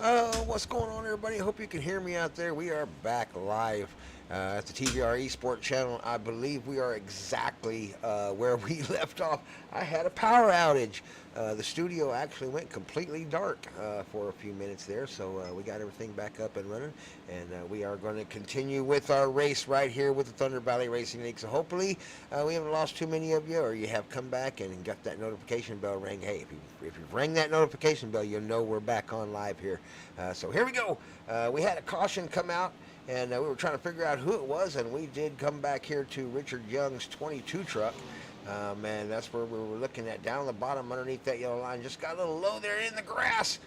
What's going on, everybody? I hope you can hear me out there. We are back live at the TVR-Esports channel. I believe we are exactly where we left off. I had a power outage. The studio actually went completely dark for a few minutes there, so we got everything back up and running, and we are going to continue with our race right here with the Thunder Valley Racing League. So hopefully we haven't lost too many of you, or you have come back and got that notification bell ring. Hey, if you've rang that notification bell, you'll know we're back on live here. So here we go. We had a caution come out, and we were trying to figure out who it was, and we did come back here to Richard Young's 22 truck. And that's where we were looking at, down the bottom underneath that yellow line. Just got a little low there in the grass.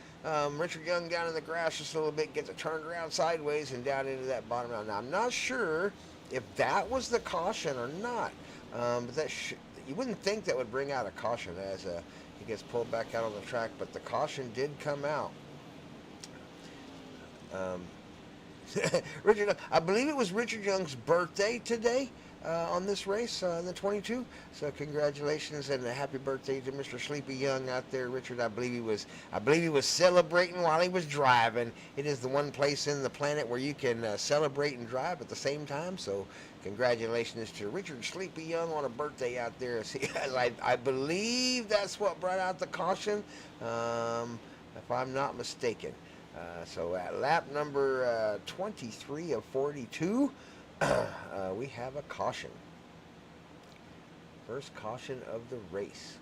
Richard Young down in the grass just a little bit, gets it turned around sideways and down into that bottom round. Now, I'm not sure if that was the caution or not, but you wouldn't think that would bring out a caution as he gets pulled back out on the track, but the caution did come out. Richard, I believe it was Richard Young's birthday today on this race, the 22. So congratulations and a happy birthday to Mr. Sleepy Young out there, Richard. I believe he was celebrating while he was driving. It is the one place in the planet where you can celebrate and drive at the same time. So congratulations to Richard Sleepy Young on a birthday out there. I believe that's what brought out the caution, if I'm not mistaken. So at lap number 23 of 42, we have a caution. First caution of the race.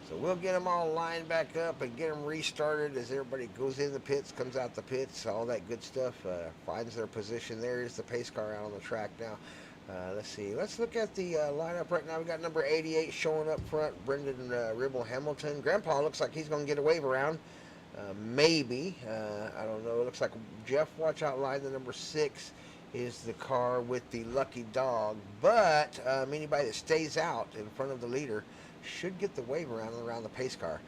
So we'll get them all lined back up and get them restarted as everybody goes in the pits, comes out the pits, all that good stuff, finds their position. There is the pace car out on the track now. Let's see. Let's look at the lineup right now. We got number 88 showing up front, Brendan Ribble Hamilton. Grandpa looks like he's going to get a wave around. Maybe. I don't know. It looks like Jeff Watch outline the number 6 is the car with the lucky dog. But anybody that stays out in front of the leader should get the wave around the pace car.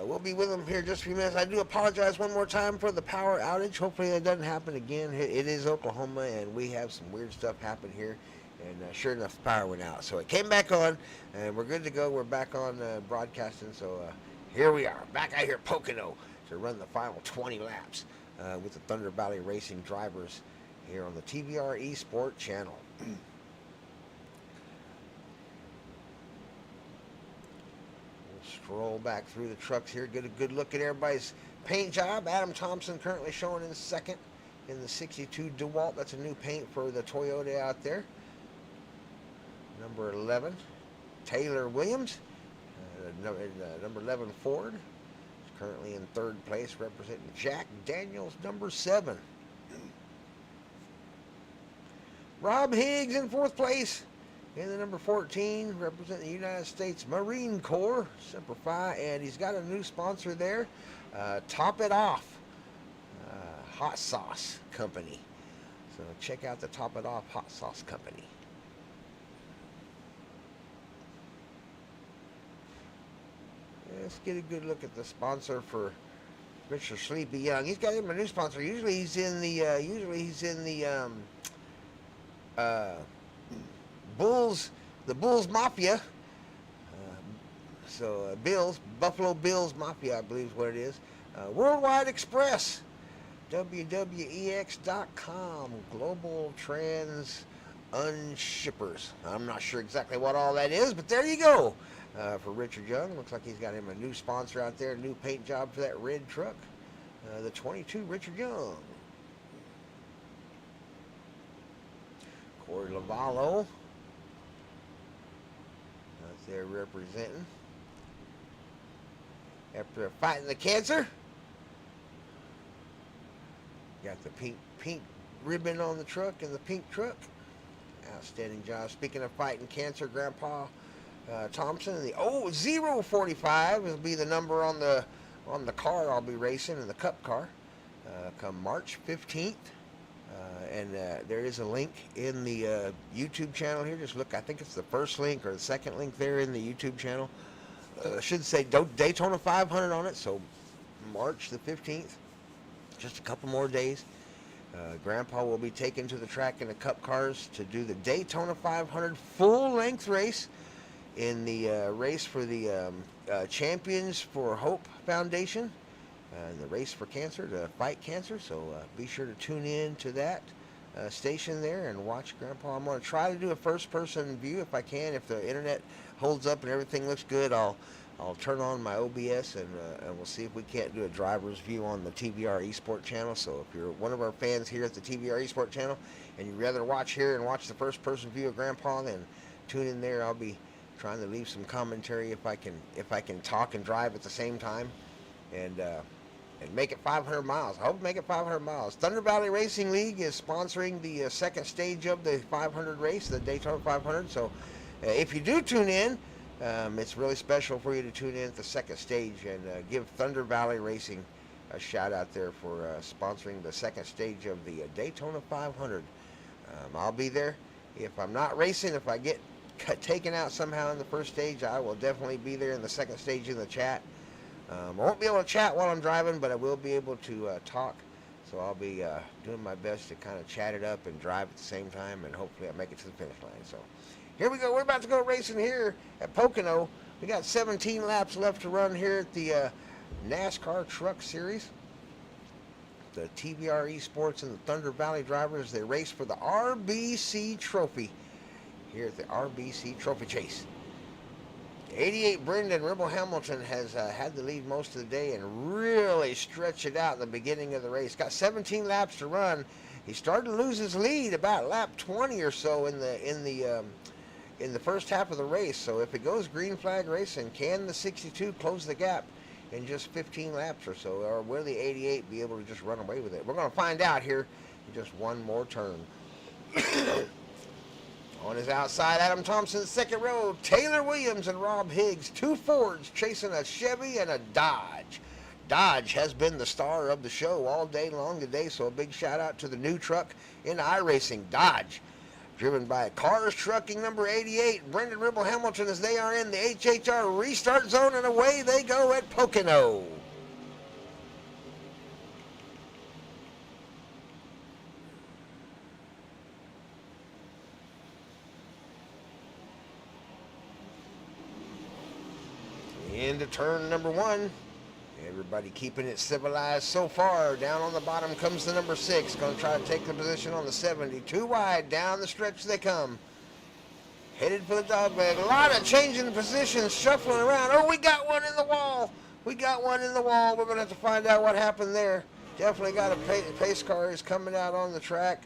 We'll be with them here in just a few minutes. I do apologize one more time for the power outage. Hopefully that doesn't happen again. It is Oklahoma, and we have some weird stuff happen here. And sure enough, the power went out. So it came back on, and we're good to go. We're back on broadcasting. So here we are, back out here at Pocono to run the final 20 laps with the Thunder Valley Racing drivers here on the TVR-Esports channel. Stroll back through the trucks here, get a good look at everybody's paint job. Adam Thompson currently showing in second in the 62 DeWalt. That's a new paint for the Toyota out there. Number 11, Taylor Williams. Number 11, Ford. Is currently in third place, representing Jack Daniels, number 7. Rob Higgs in fourth place. In the number 14, representing the United States Marine Corps, Semper Fi, and he's got a new sponsor there, Top It Off Hot Sauce Company. So check out the Top It Off Hot Sauce Company. Let's get a good look at the sponsor for Mr. Sleepy Young. He's got him a new sponsor. Usually he's in the Bulls Mafia. Buffalo Bills Mafia, I believe is what it is. Worldwide Express, WWEX.com, Global Trans Unshippers. I'm not sure exactly what all that is, but there you go. For Richard Young, looks like he's got him a new sponsor out there, a new paint job for that red truck. The 22 Richard Young. Corey Lavallo. They're representing after fighting the cancer. Got the pink ribbon on the truck and the pink truck. Outstanding job. Speaking of fighting cancer, Grandpa Thompson, the 045 will be the number on the car I'll be racing in the Cup car come March 15th. And there is a link in the YouTube channel here. Just look, I think it's the first link or the second link there in the YouTube channel. Should say Daytona 500 on it, so March the 15th. Just a couple more days. Grandpa will be taken to the track in the Cup cars to do the Daytona 500 full-length race in the race for the Champions for Hope Foundation, in the race for cancer, to fight cancer. So be sure to tune in to that station there and watch Grandpa. I'm going to try to do a first-person view if I can. If the internet holds up and everything looks good, I'll turn on my OBS and we'll see if we can't do a driver's view on the TVR-Esports channel. So if you're one of our fans here at the TVR-Esports channel and you'd rather watch here and watch the first-person view of Grandpa, then tune in there. I'll be trying to leave some commentary if I can talk and drive at the same time, and make it 500 miles. I hope to make it 500 miles. Thunder Valley Racing League is sponsoring the second stage of the 500 race, the Daytona 500. So if you do tune in, it's really special for you to tune in at the second stage and give Thunder Valley Racing a shout out there for sponsoring the second stage of the Daytona 500. I'll be there. If I'm not racing, if I get taken out somehow in the first stage, I will definitely be there in the second stage in the chat. I won't be able to chat while I'm driving, but I will be able to talk. So I'll be doing my best to kind of chat it up and drive at the same time, and hopefully I'll make it to the finish line. So here we go. We're about to go racing here at Pocono. We got 17 laps left to run here at the NASCAR Trucks Series. The TVR-Esports and the Thunder Valley drivers, they race for the RBC Trophy here at the RBC Trophy Chase. 88 Brendan Ribble Hamilton has had the lead most of the day and really stretched it out in the beginning of the race. Got 17 laps to run. He started to lose his lead about lap 20 or so in the first half of the race. So if it goes green flag racing, can the 62 close the gap in just 15 laps or so, or will the 88 be able to just run away with it? We're going to find out here in just one more turn. On his outside, Adam Thompson, second row, Taylor Williams and Rob Higgs, two Fords chasing a Chevy and a Dodge. Dodge has been the star of the show all day long today, so a big shout out to the new truck in iRacing, Dodge. Driven by Cars Trucking number 88, Brendan Ribble Hamilton, as they are in the HHR restart zone, and away they go at Pocono. Into turn number one. Everybody keeping it civilized so far. Down on the bottom comes the number 6. Going to try to take the position on the 70. Too wide. Down the stretch they come. Headed for the dogleg. A lot of changing positions, shuffling around. Oh, we got one in the wall. We got one in the wall. We're going to have to find out what happened there. Definitely got a pace car is coming out on the track.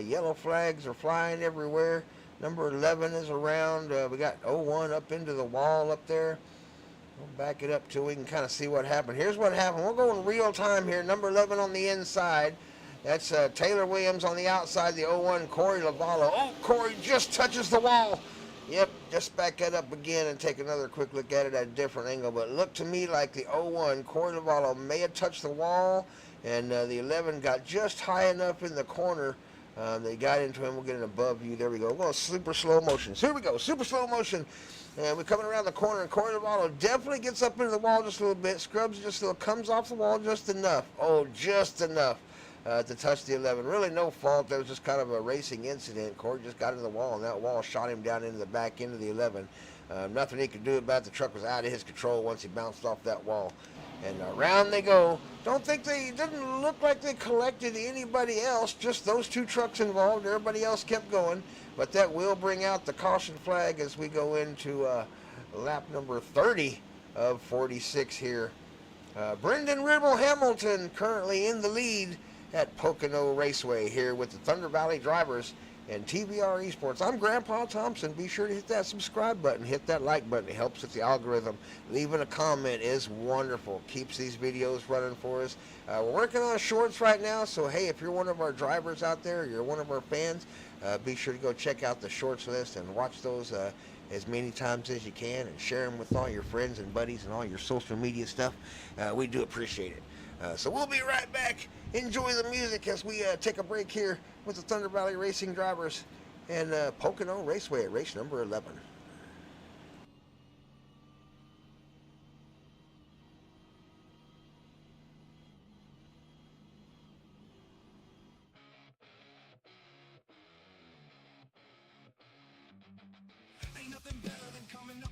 Yellow flags are flying everywhere. Number 11 is around. We got 01 up into the wall up there. We'll back it up till we can kind of see what happened. Here's what happened. We're going real time here. Number 11 on the inside. That's Taylor Williams on the outside. The 01, Corey Lavallo. Oh, Corey just touches the wall. Yep, just back that up again and take another quick look at it at a different angle. But it looked to me like the 01, Corey Lavallo, may have touched the wall, and the 11 got just high enough in the corner. They got into him. We'll get an above view. There we go. We're going super slow motion. So here we go. Super slow motion. And we're coming around the corner, and Corey Lavallo definitely gets up into the wall just a little bit. Scrubs just a little, comes off the wall just enough. Oh, just enough to touch the 11. Really no fault. That was just kind of a racing incident. Corey just got into the wall, and that wall shot him down into the back end of the 11. Nothing he could do about it. The truck was out of his control once he bounced off that wall. And around they go. Didn't look like they collected anybody else, just those two trucks involved. Everybody else kept going. But that will bring out the caution flag as we go into lap number 30 of 46 here. Brendan Ribble Hamilton currently in the lead at Pocono Raceway here with the Thunder Valley drivers and TVR-Esports. I'm Grandpa Thompson. Be sure to hit that subscribe button, hit that like button. It helps with the algorithm. Leaving a comment is wonderful. Keeps these videos running for us. We're working on shorts right now, so hey, if you're one of our drivers out there, you're one of our fans, be sure to go check out the shorts list and watch those as many times as you can and share them with all your friends and buddies and all your social media stuff. We do appreciate it. So we'll be right back. Enjoy the music as we take a break here with the Thunder Valley Racing drivers and Pocono Raceway at race number 11. Ain't nothing better than coming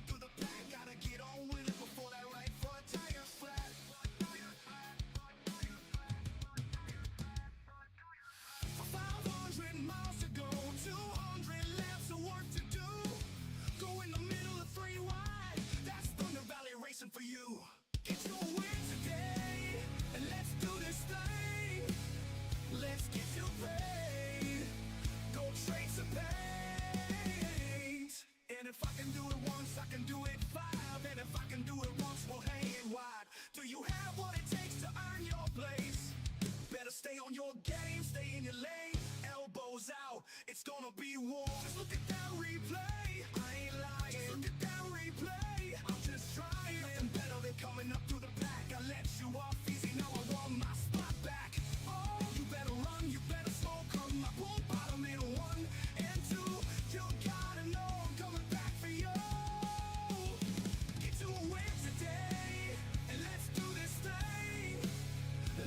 game, stay in your lane, elbows out, it's gonna be war. Just look at that replay, I ain't lying. Just look at that replay, I'm just trying. Nothing better than coming up through the back. I let you off easy, now I want my spot back. Oh, you better run, you better smoke, come I pull bottom in 1 and 2. You gotta know I'm coming back for you. Get to a win today, and let's do this thing.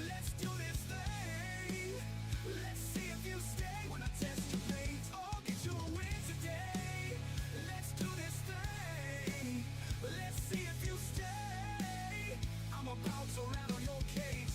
Let's do this thing. Let's see if you stay when I test your paint. Oh, get you a win today. Let's do this thing. Let's see if you stay. I'm about to rattle your cage.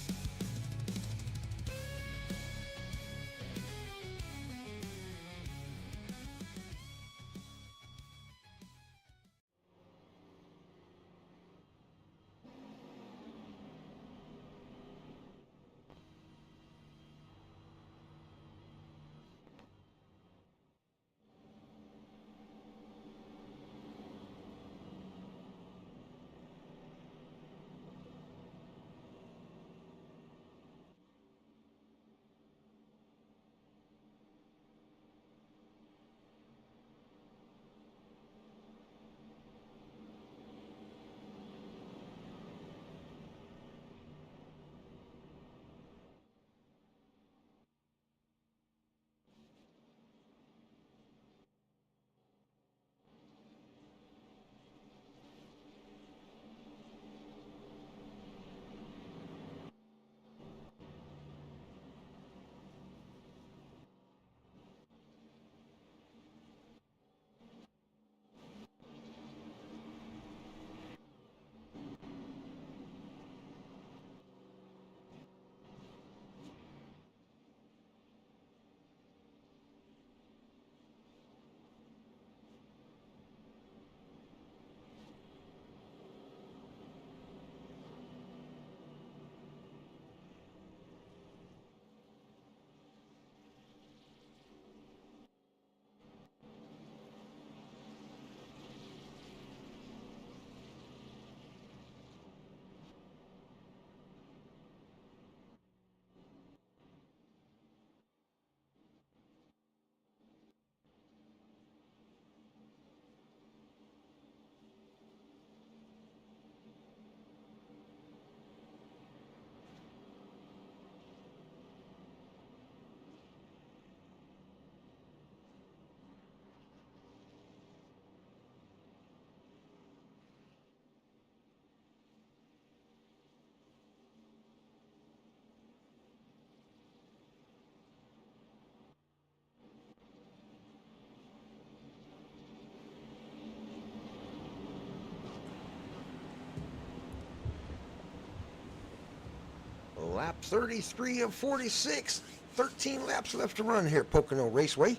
Lap 33 of 46. 13 laps left to run here at Pocono Raceway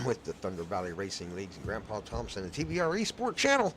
with the Thunder Valley Racing Leagues and Grandpa Thompson and TVR-Esports channel.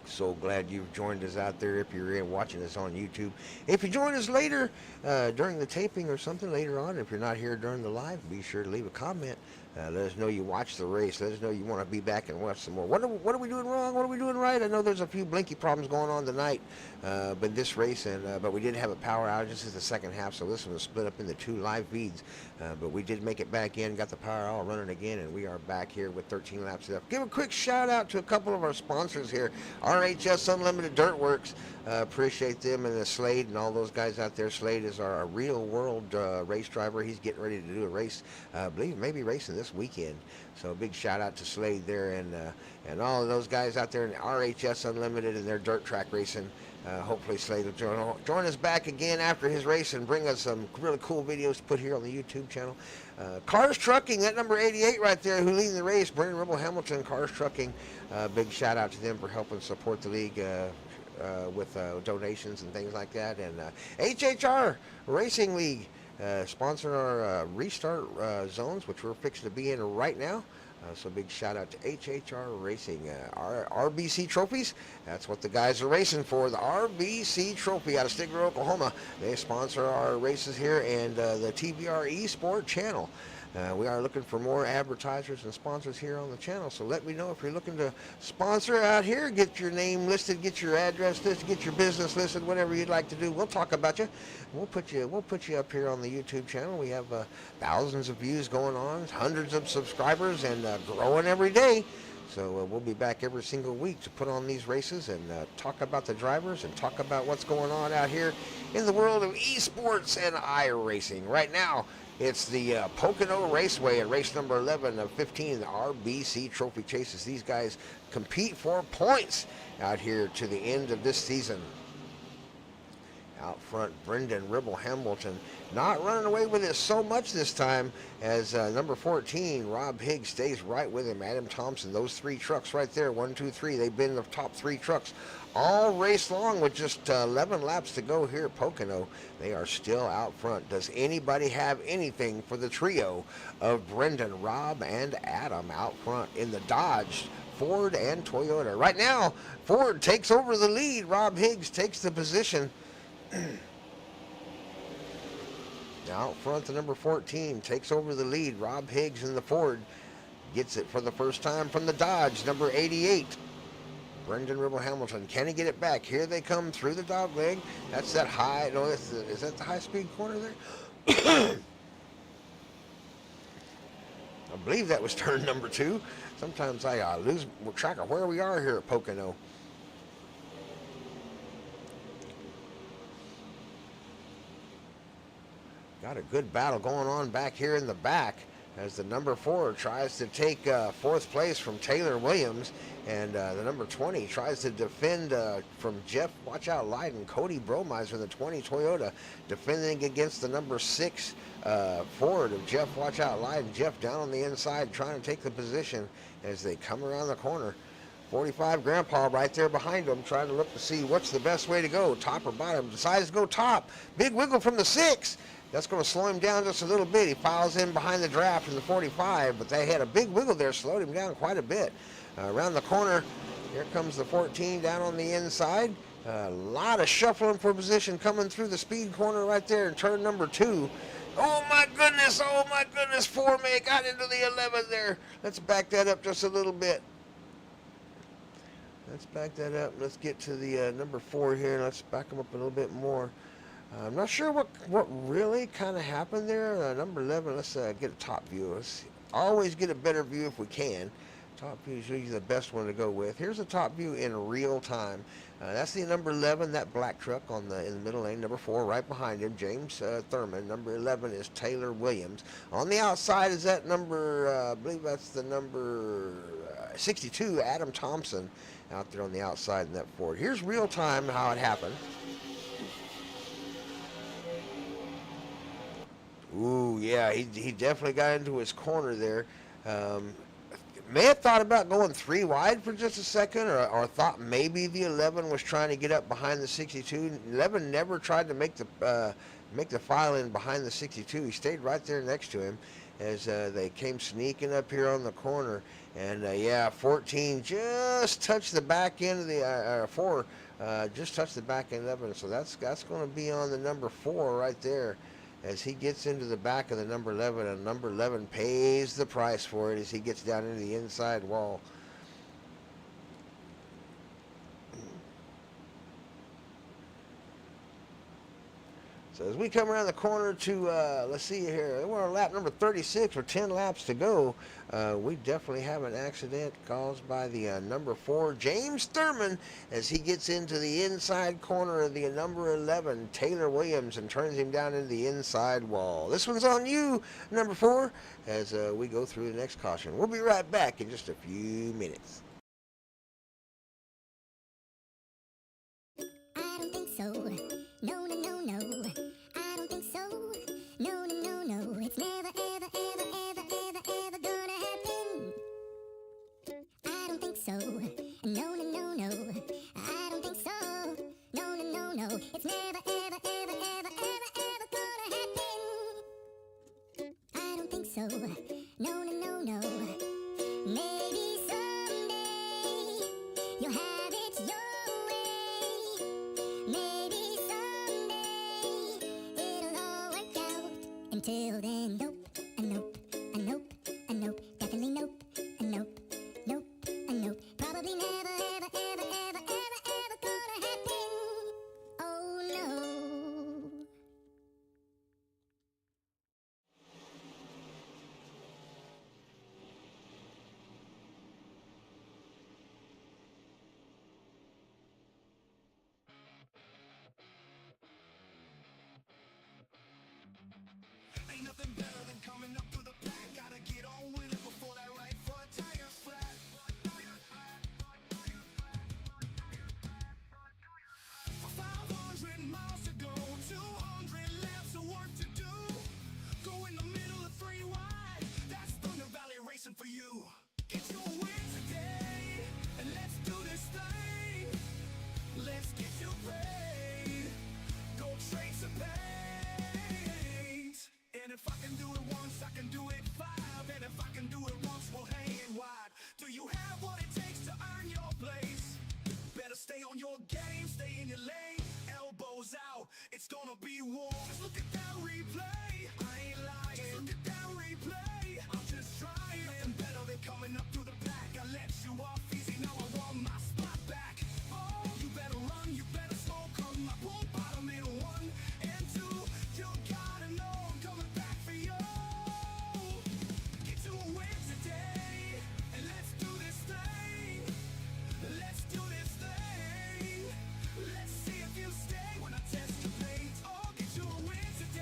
So glad you've joined us out there if you're watching us on YouTube. If you join us later during the taping or something later on, if you're not here during the live, be sure to leave a comment. Let us know you watched the race. Let us know you want to be back and watch some more. What are we doing wrong? What are we doing right? I know there's a few blinky problems going on tonight, but this race, but we did have a power outage. This is the second half, so this one was split up into 2 live feeds. But we did make it back in, got the power all running again, and we are back here with 13 laps left. Give a quick shout out to a couple of our sponsors here. RHS Unlimited Dirt Works. Appreciate them and the Slade and all those guys out there. Slade is our real world race driver. He's getting ready to do a race. I believe maybe racing this weekend. So a big shout out to Slade there and all of those guys out there in RHS Unlimited and their dirt track racing. Hopefully Slade will join us back again after his race and bring us some really cool videos to put here on the YouTube channel. Cars Trucking, that number 88 right there, who leading the race, Brandon Rebel Hamilton, Cars Trucking. Big shout out to them for helping support the league with donations and things like that. And HHR Racing League sponsoring our restart zones, which we're fixing to be in right now. So big shout out to HHR Racing. RBC Trophies, that's what the guys are racing for, the RBC Trophy out of Stigler, Oklahoma. They sponsor our races here and the TVR Esports channel. We are looking for more advertisers and sponsors here on the channel, so let me know if you're looking to sponsor out here. Get your name listed, get your address listed, get your business listed, whatever you'd like to do. We'll talk about you. We'll put you up here on the YouTube channel. We have thousands of views going on, hundreds of subscribers, and growing every day. So we'll be back every single week to put on these races and talk about the drivers and talk about what's going on out here in the world of esports and iRacing. Right now, it's the Pocono Raceway and race number 11 of 15, the RBC Trophy Chases. These guys compete for points out here to the end of this season. Out front, Brendan Ribble Hamilton not running away with it so much this time as number 14, Rob Higgs, stays right with him. Adam Thompson, those three trucks right there, 1, 2, 3, they've been the top three trucks all race long with just 11 laps to go here at Pocono. They are still out front. Does anybody have anything for the trio of Brendan, Rob, and Adam out front in the Dodge, Ford, and Toyota? Right now, Ford takes over the lead. Rob Higgs takes the position. Out front, the number 14 takes over the lead. Rob Higgs in the Ford gets it for the first time from the Dodge, number 88. Brendan Ribble Hamilton, can he get it back? Here they come through the dog leg. That's that high, no, is that the high-speed corner there? I believe that was turn number 2. Sometimes I lose track of where we are here at Pocono. Got a good battle going on back here in the back as the number 4 tries to take 4th place from Taylor Williams, and the number 20 tries to defend from Jeff, watch out, Leiden, Cody Bromiser, the 20 Toyota, defending against the number 6 Ford of Jeff, watch out, Leiden. Jeff down on the inside trying to take the position as they come around the corner. 45 Grandpa right there behind him, trying to look to see what's the best way to go, top or bottom. Decides to go top. Big wiggle from the 6. That's going to slow him down just a little bit. He files in behind the draft in the 45, but they had a big wiggle there, slowed him down quite a bit. Around the corner, here comes the 14 down on the inside. A lot of shuffling for position coming through the speed corner right there in turn number 2. Oh my goodness, 4-man got into the 11 there. Let's back that up just a little bit. Let's back that up. Let's get to the number 4 here. Let's back them up a little bit more. I'm not sure what really kind of happened there. Number 11, let's get a top view. Let's always get a better view if we can. Top view is usually the best one to go with. Here's a top view in real time. That's the number 11, that black truck in the middle lane. Number 4 right behind him, James Thurman. Number 11 is Taylor Williams. On the outside is that number, I believe that's the number 62, Adam Thompson, out there on the outside in that Ford. Here's real time how it happened. Ooh, yeah, he definitely got into his corner there. May have thought about going 3 wide for just a second, or thought maybe the 11 was trying to get up behind the 62. 11 never tried to make the file in behind the 62. He stayed right there next to him as they came sneaking up here on the corner. And yeah, 14 just touched the back end of the 4, just touched the back end of it. So that's going to be on the number 4 right there, as he gets into the back of the number 11, and number 11 pays the price for it as he gets down into the inside wall. So as we come around the corner to, let's see here, we're on lap number 36 with 10 laps to go. We definitely have an accident caused by the number 4, James Thurman, as he gets into the inside corner of the number 11, Taylor Williams, and turns him down into the inside wall. This one's on you, number 4, as we go through the next caution. We'll be right back in just a few minutes. I don't think so. No, no, no, no. I don't think so. No, no, no, no. It's never, ever, ever, ever, ever, ever gonna happen. I don't think so. No, no, no, no. I don't think so. No, no, no, no. It's never, ever, ever, ever, ever, ever gonna happen. I don't think so. No, no, no, no. Maybe someday you'll have it your way. Maybe someday it'll all work out. Until then, nope, nope, Ain't nothing better than coming up through the back. Gotta get on with it before that right front tire's flat. 500 miles to go, 200 laps of work to do. Go in the middle of 3 wide, that's Thunder Valley Racing for you. Get your win today, and let's do this thing. Let's get you paid. Go trade some paint. And if I can do it once, I can do it 5. And if I can do it once, we'll hang it wide. Do you have what it takes to earn your place? Better stay on your game, stay in your lane. Elbows out, it's gonna be war. Just look at that replay, I ain't lying. Just look at that replay, I'm just trying. Nothing better than coming up through the back. I let you off easy, now I want my spot back. Oh, you better run, you better smoke 'em. I won't bottom in 1 and 2. You gotta know I'm coming back for you. Get to a win today, and let's do this thing. Let's do this thing. Let's see if you stay when I test your paint. Oh, get you a win today.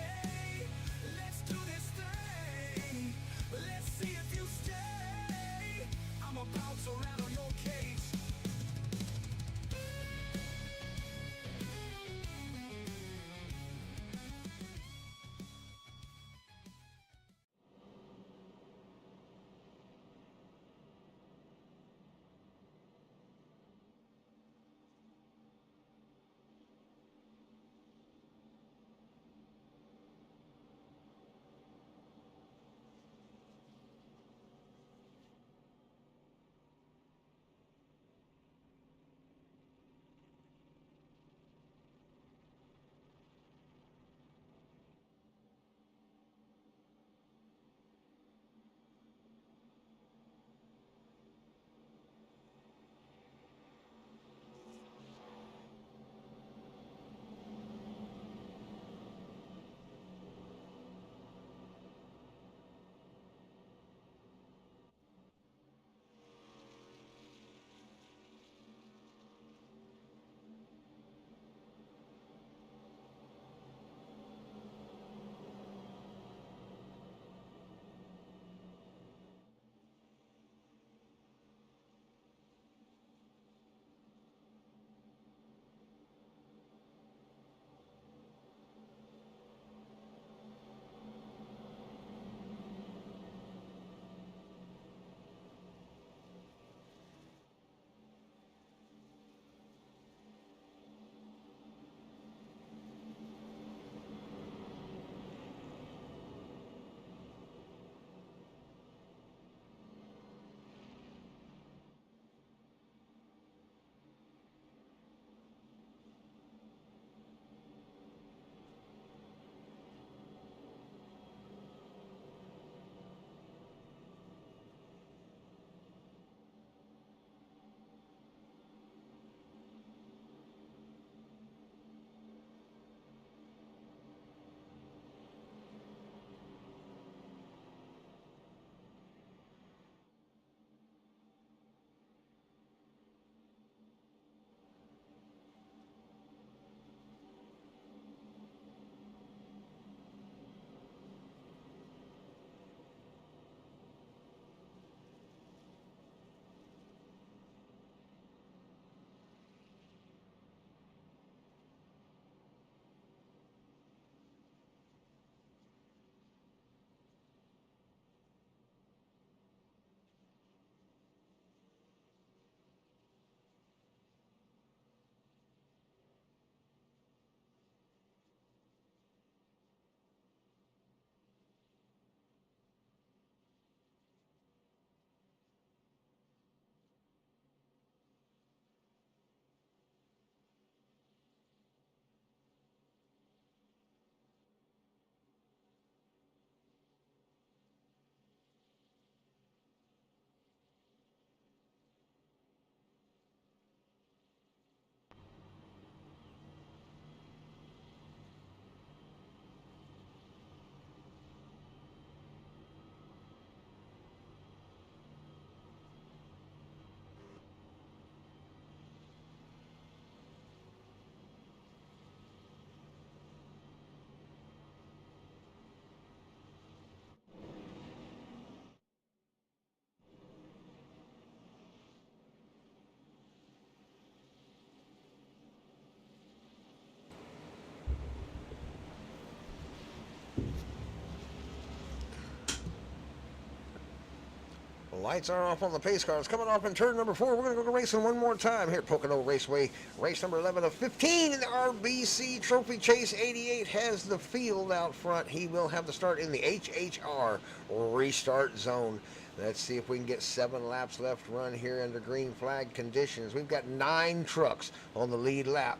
Lights are off on the pace cars. Coming off in turn number 4. We're going to go racing one more time here at Pocono Raceway. Race number 11 of 15 in the RBC Trophy Chase. 88 has the field out front. He will have the start in the HHR restart zone. Let's see if we can get 7 laps left run here under green flag conditions. We've got 9 trucks on the lead lap.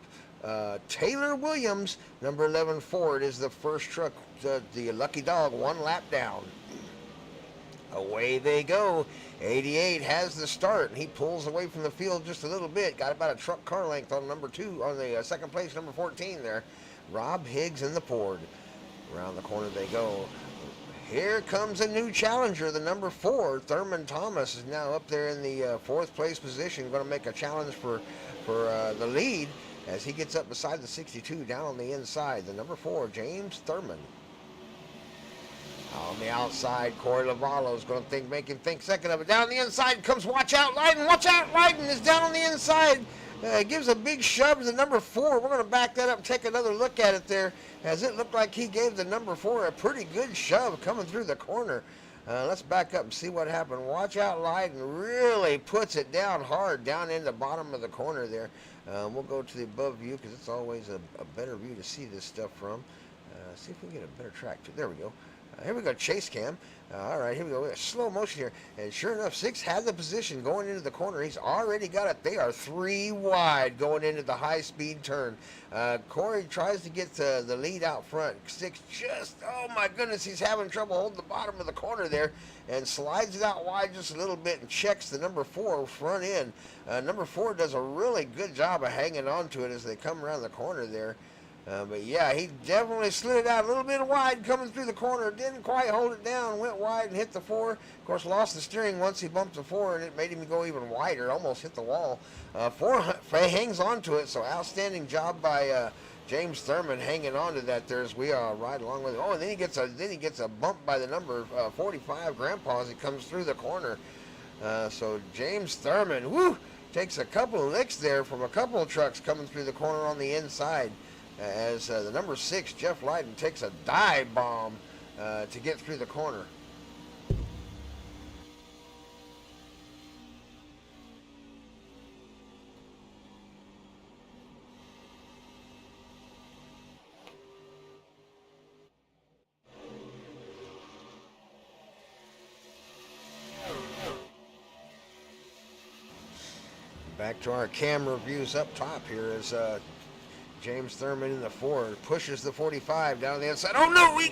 Taylor Williams, number 11 Ford, is the first truck. The lucky dog, 1 lap down. Away they go. 88 has the start, and he pulls away from the field just a little bit. Got about a truck car length on number 2, on the second place, number 14 there. Rob Higgs in the Ford. Around the corner they go. Here comes a new challenger, the number 4. Thurman Thomas is now up there in the 4th place position. Going to make a challenge for the lead as he gets up beside the 62 down on the inside. The number 4, James Thurman. On the outside, Corey Lavallo is going to make him think second of it. Down the inside comes Watch Out Leiden. Watch Out Leiden is down on the inside. Gives a big shove to the number 4. We're going to back that up and take another look at it there, as it looked like he gave the number 4 a pretty good shove coming through the corner. Let's back up and see what happened. Watch Out Leiden really puts it down hard down in the bottom of the corner there. We'll go to the above view because it's always a better view to see this stuff from. See if we can get a better track too. There we go. Here we go, chase cam. All right, here we go. Slow motion here. And sure enough, 6 had the position going into the corner. He's already got it. They are 3 wide going into the high-speed turn. Corey tries to get the lead out front. 6 just, oh my goodness, he's having trouble holding the bottom of the corner there and slides it out wide just a little bit and checks the number 4 front end. Number 4 does a really good job of hanging on to it as they come around the corner there. But yeah, he definitely slid it out a little bit wide coming through the corner. Didn't quite hold it down. Went wide and hit the 4. Of course, lost the steering once he bumped the 4, and it made him go even wider. Almost hit the wall. 4 hangs on to it, so outstanding job by James Thurman hanging on to that there as we ride along with him. Oh, and then he gets a bump by the number 45 Grandpa as he comes through the corner. So James Thurman, whoo, takes a couple of licks there from a couple of trucks coming through the corner on the inside. As the number 6, Jeff Leiden, takes a dive bomb to get through the corner. Back to our camera views up top here as James Thurman in the 4 pushes the 45 down the inside. Oh no, we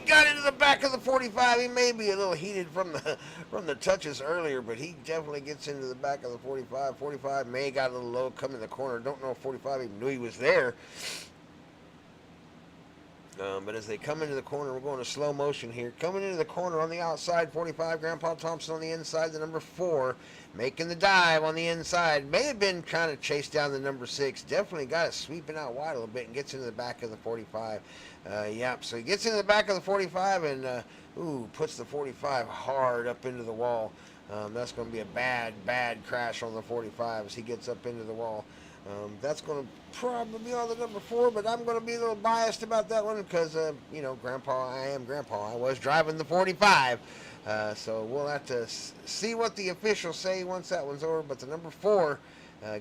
got into the back of the 45. He may be a little heated from the touches earlier, but he definitely gets into the back of the 45. 45 may got a little low coming in the corner. Don't know if 45 even knew he was there. But as they come into the corner, we're going to slow motion here. Coming into the corner on the outside, 45, Grandpa Thompson on the inside, the number 4, making the dive on the inside. May have been kind of chased down the number 6. Definitely got it sweeping out wide a little bit and gets into the back of the 45. Yep, so he gets into the back of the 45 and, puts the 45 hard up into the wall. That's going to be a bad crash on the 45 as he gets up into the wall. That's going to probably be on the number 4, but I'm going to be a little biased about that one because, Grandpa, I am Grandpa. I was driving the 45. So we'll have to see what the officials say once that one's over. But the number 4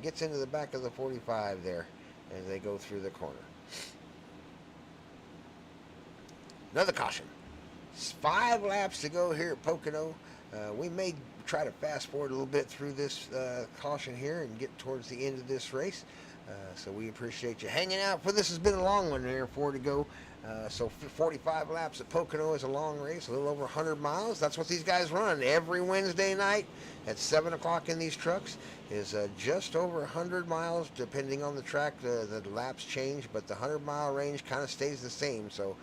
gets into the back of the 45 there as they go through the corner. Another caution. 5 laps to go here at Pocono. We may try to fast forward a little bit through this caution here and get towards the end of this race. So we appreciate you hanging out. This has been a long one here, 4 to go. So 45 laps at Pocono is a long race, a little over 100 miles. That's what these guys run every Wednesday night at 7 o'clock in these trucks. Is just over 100 miles, depending on the track. The laps change, but the 100-mile range kind of stays the same. So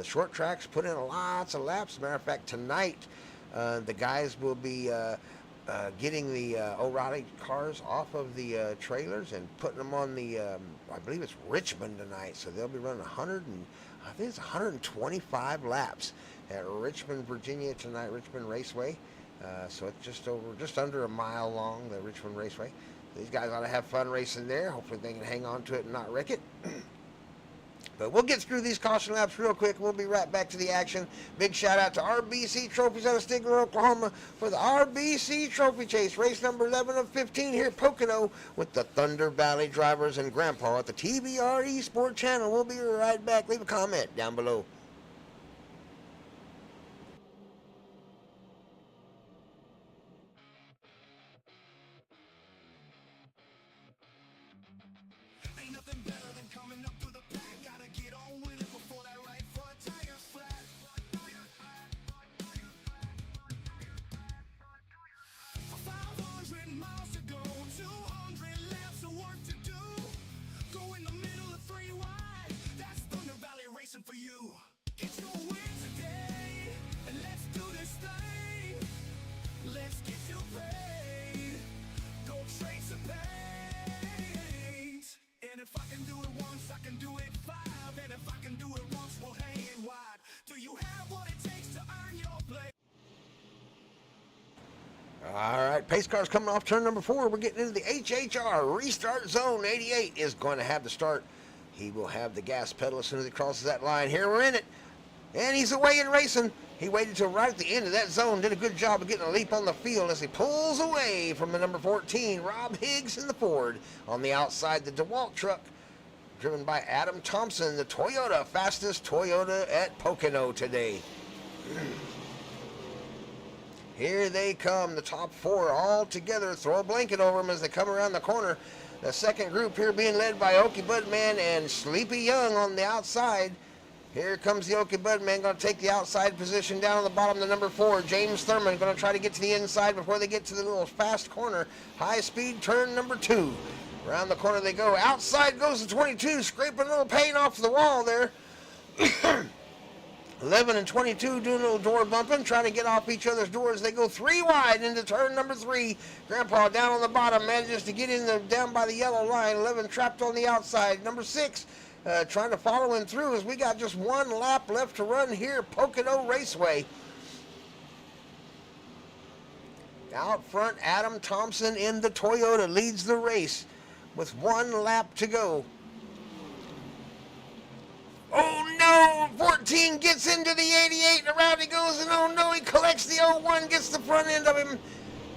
short tracks put in lots of laps. As a matter of fact, tonight the guys will be getting the O'Reilly cars off of the trailers and putting them on the, I believe it's Richmond tonight. So they'll be running 125 laps at Richmond, Virginia tonight, Richmond Raceway. So it's just under a mile long, the Richmond Raceway. These guys ought to have fun racing there. Hopefully they can hang on to it and not wreck it. But we'll get through these caution laps real quick. We'll be right back to the action. Big shout out to RBC Trophies out of Stigler, Oklahoma for the RBC Trophy Chase. Race number 11 of 15 here at Pocono with the Thunder Valley drivers and Grandpa at the TVR-Esports channel. We'll be right back. Leave a comment down below. Ain't nothing better than coming up to the pack. Gotta get on with it before that right front tire flat. 500 miles to go, 200 laps of work to do. Go in the middle of 3 wide. That's Thunder Valley racing for you. Get your win today, and let's do this thing. Let's get you paid. Go trade some paint. And if I can do it once, I can do it 5. And if I can do it once, we'll hang it wide. Do you have what it takes to earn your place? All right, pace car's coming off turn number 4. We're getting into the HHR restart zone. 88 is going to have the start. He will have the gas pedal as soon as he crosses that line. Here we're in it. And he's away and racing. He waited till right at the end of that zone. Did a good job of getting a leap on the field as he pulls away from the number 14, Rob Higgs in the Ford. On the outside, the DeWalt truck, driven by Adam Thompson, the Toyota, fastest Toyota at Pocono today. Here they come, the top 4 all together. Throw a blanket over them as they come around the corner. The second group here being led by Okie Budman and Sleepy Young on the outside. Here comes the Okie Budman, going to take the outside position down on the bottom, the number 4. James Thurman going to try to get to the inside before they get to the little fast corner. High speed turn number 2. Around the corner they go. Outside goes the 22, scraping a little paint off the wall there. 11 and 22 doing a little door bumping, trying to get off each other's doors. They go 3 wide into turn number 3. Grandpa down on the bottom manages to get in down by the yellow line. 11 trapped on the outside. Number 6 trying to follow him through as we got just 1 lap left to run here at Pocono Raceway. Out front, Adam Thompson in the Toyota leads the race with 1 lap to go. Oh no, 14 gets into the 88 and around he goes, and oh no, he collects the 01, gets the front end of him.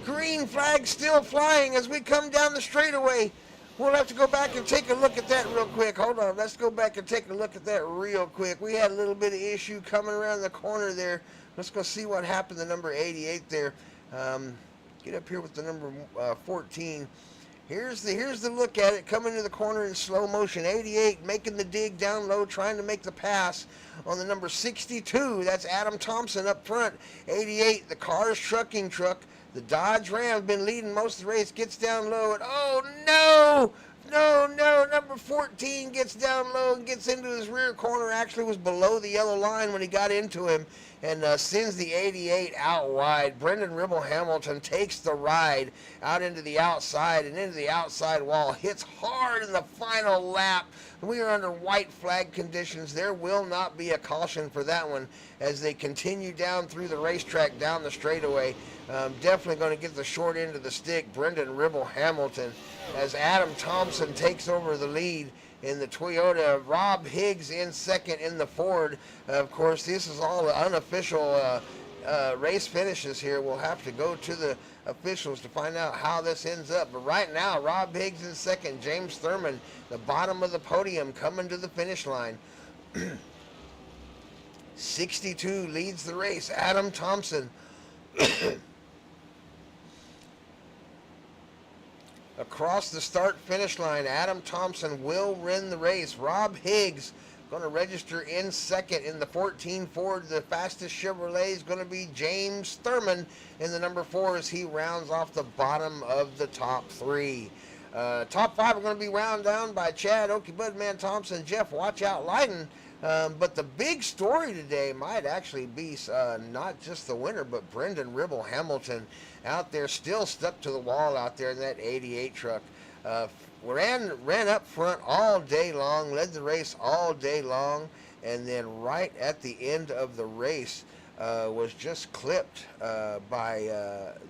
Green flag still flying as we come down the straightaway. We'll have to go back and take a look at that real quick. Hold on, let's go back and take a look at that real quick. We had a little bit of issue coming around the corner there. Let's go see what happened to number 88 there. Get up here with the number 14. Here's the look at it, coming to the corner in slow motion. 88 making the dig down low, trying to make the pass on the number 62. That's Adam Thompson up front. 88, the Cars Trucking truck. The Dodge Ram been leading most of the race, gets down low, and oh no! No, number 14 gets down low and gets into his rear corner. Actually was below the yellow line when he got into him, and sends the 88 out wide. Brendan Ribble Hamilton takes the ride out into the outside and into the outside wall. Hits hard in the final lap. We are under white flag conditions. There will not be a caution for that one as they continue down through the racetrack, down the straightaway. Definitely going to get the short end of the stick, Brendan Ribble Hamilton, as Adam Thompson takes over the lead in the Toyota. Rob Higgs in second in the Ford. Of course, this is all unofficial race finishes here. We'll have to go to the officials to find out how this ends up. But right now, Rob Higgs in second. James Thurman, the bottom of the podium, coming to the finish line. 62 leads the race. Adam Thompson. Across the start-finish line, Adam Thompson will win the race. Rob Higgs going to register in second in the 14 Ford. The fastest Chevrolet is going to be James Thurman in the number 4 as he rounds off the bottom of the top 3. Top 5 are going to be round down by Chad, Okie Budman, Thompson, Jeff Watch Out Leiden. But the big story today might actually be not just the winner, but Brendan Ribble Hamilton out there, still stuck to the wall out there in that 88 truck. Ran up front all day long, led the race all day long, and then right at the end of the race was just clipped by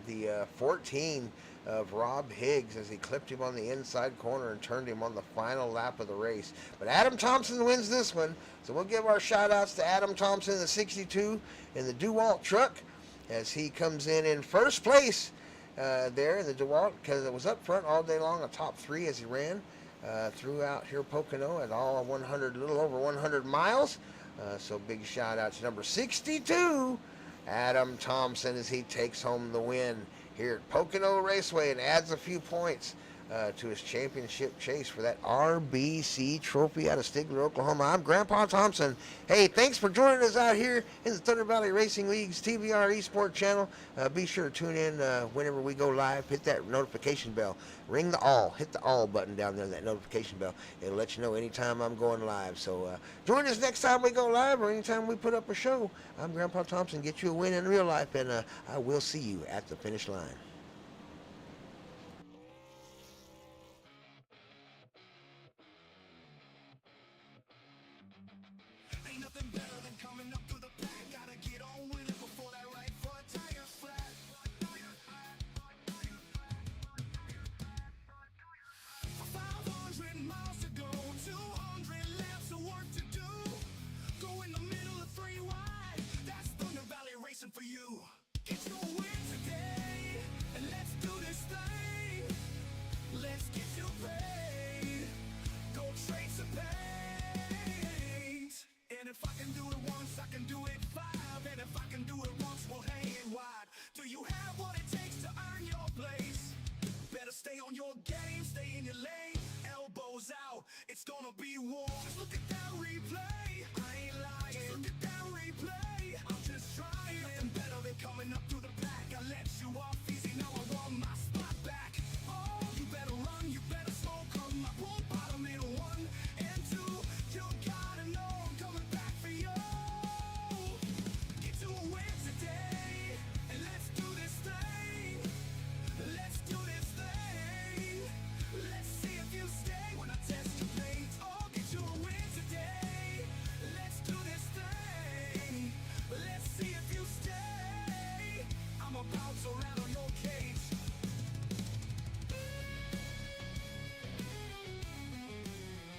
the 14 of Rob Higgs as he clipped him on the inside corner and turned him on the final lap of the race. But Adam Thompson wins this one, so we'll give our shout outs to Adam Thompson in the 62 in the DeWalt truck as he comes in first place there in the DeWalt, because it was up front all day long, a top 3 as he ran throughout here Pocono at all 100, a little over 100 miles. So big shout out to number 62, Adam Thompson, as he takes home the win here at Pocono Raceway and adds a few points to his championship chase for that RBC trophy out of Stigler, Oklahoma. I'm Grandpa Thompson. Hey, thanks for joining us out here in the Thunder Valley Racing League's TVR-Esports channel. Be sure to tune in whenever we go live. Hit that notification bell. Ring the all. Hit the all button down there, that notification bell. It'll let you know anytime I'm going live. So join us next time we go live or anytime we put up a show. I'm Grandpa Thompson. Get you a win in real life, and I will see you at the finish line. Ain't nothing better than coming up through the pack. Gotta get on with it before that right foot tire flat. 500 miles to go, 200 laps of work to do. Go in the middle of 3 wide. That's Thunder Valley Racing for you. Get your win today, and let's do this thing. Let's get you paid. Go trade some paint. And if I can do it once, I can do it 5. And if I can do it once, we'll hang it wide. Do you have what it takes to earn your place? Better stay on your game, stay in your lane. Elbows out, it's gonna be war. Just look at that replay.